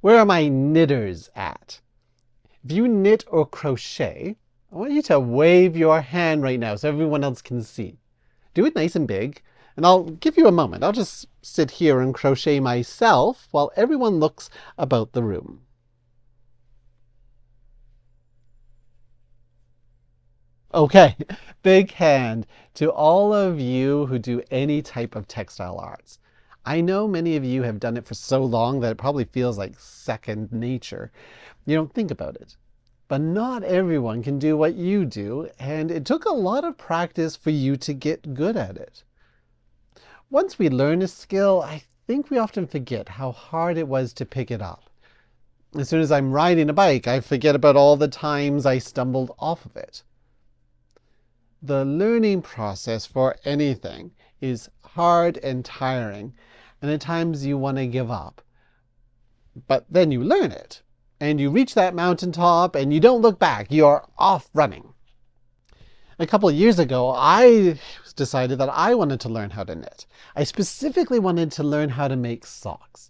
Where are my knitters at? If you knit or crochet, I want you to wave your hand right now so everyone else can see. Do it nice and big, and I'll give you a moment. I'll just sit here and crochet myself while everyone looks about the room. Okay, big hand to all of you who do any type of textile arts. I know many of you have done it for so long that it probably feels like second nature. You don't think about it. But not everyone can do what you do, and it took a lot of practice for you to get good at it. Once we learn a skill, I think we often forget how hard it was to pick it up. As soon as I'm riding a bike, I forget about all the times I stumbled off of it. The learning process for anything is hard and tiring, and at times you want to give up. But then you learn it, and you reach that mountaintop, and you don't look back. You're off running. A couple of years ago, I decided that I wanted to learn how to knit. I specifically wanted to learn how to make socks.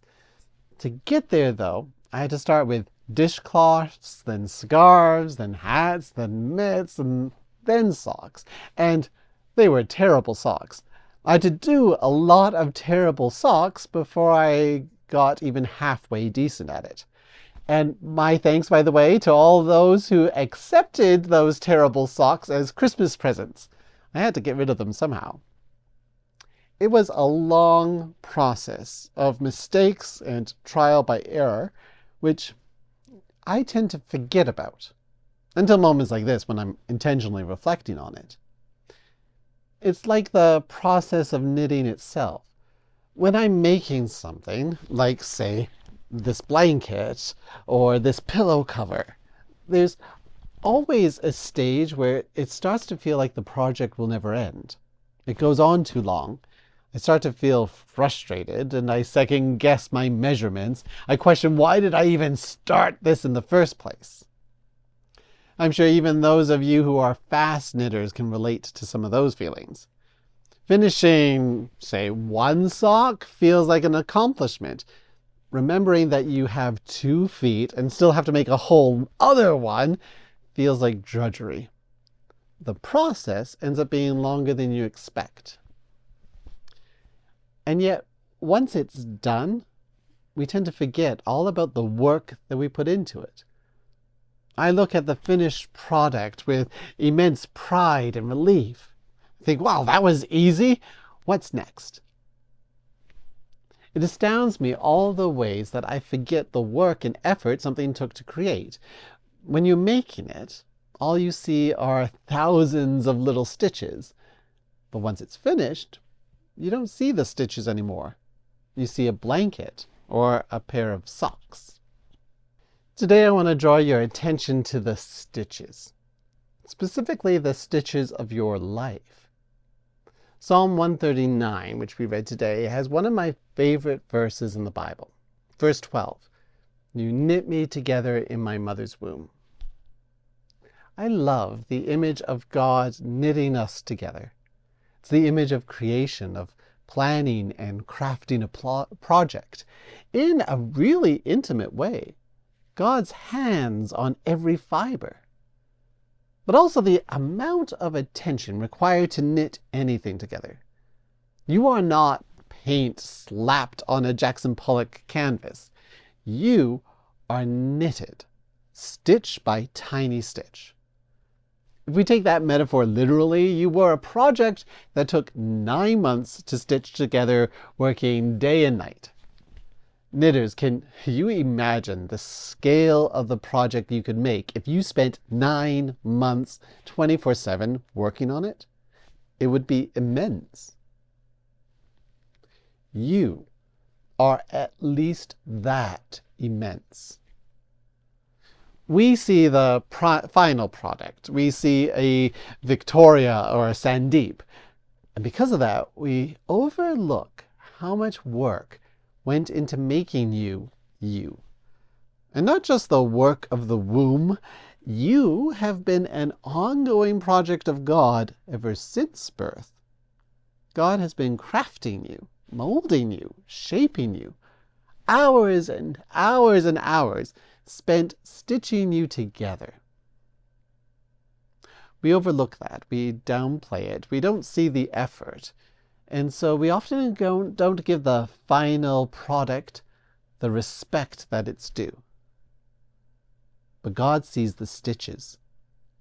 To get there, though, I had to start with dishcloths, then scarves, then hats, then mitts, and then socks. And they were terrible socks. I had to do a lot of terrible socks before I got even halfway decent at it. And my thanks, by the way, to all those who accepted those terrible socks as Christmas presents. I had to get rid of them somehow. It was a long process of mistakes and trial by error, which I tend to forget about until moments like this when I'm intentionally reflecting on it. It's like the process of knitting itself. When I'm making something, like, say, this blanket or this pillow cover, there's always a stage where it starts to feel like the project will never end. It goes on too long. I start to feel frustrated, and I second guess my measurements. I question, why did I even start this in the first place? I'm sure even those of you who are fast knitters can relate to some of those feelings. Finishing, say, one sock feels like an accomplishment. Remembering that you have 2 feet and still have to make a whole other one feels like drudgery. The process ends up being longer than you expect. And yet, once it's done, we tend to forget all about the work that we put into it. I look at the finished product with immense pride and relief. I think, wow, that was easy. What's next? It astounds me all the ways that I forget the work and effort something took to create. When you're making it, all you see are thousands of little stitches. But once it's finished, you don't see the stitches anymore. You see a blanket or a pair of socks. Today I want to draw your attention to the stitches, specifically the stitches of your life. Psalm 139, which we read today, has one of my favorite verses in the Bible. Verse 12, "You knit me together in my mother's womb." I love the image of God knitting us together. It's the image of creation, of planning and crafting a project in a really intimate way. God's hands on every fiber. But also the amount of attention required to knit anything together. You are not paint slapped on a Jackson Pollock canvas. You are knitted, stitch by tiny stitch. If we take that metaphor literally, you were a project that took 9 months to stitch together, working day and night. Knitters, can you imagine the scale of the project you could make if you spent 9 months 24/7 working on it? It would be immense. You are at least that immense. We see the final product. We see a Victoria or a Sandeep. And because of that, we overlook how much work went into making you, you. And not just the work of the womb. You have been an ongoing project of God ever since birth. God has been crafting you, molding you, shaping you. hours and hours and hours spent stitching you together. We overlook that. We downplay it. We don't see the effort. And so we often don't give the final product the respect that it's due. But God sees the stitches.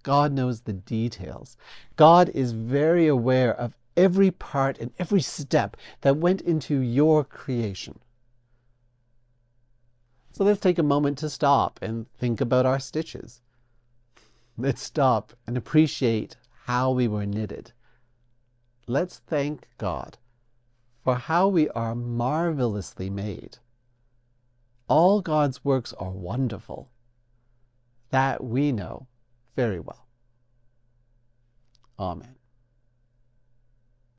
God knows the details. God is very aware of every part and every step that went into your creation. So let's take a moment to stop and think about our stitches. Let's stop and appreciate how we were knitted. Let's thank God for how we are marvelously made. All God's works are wonderful. That we know very well. Amen.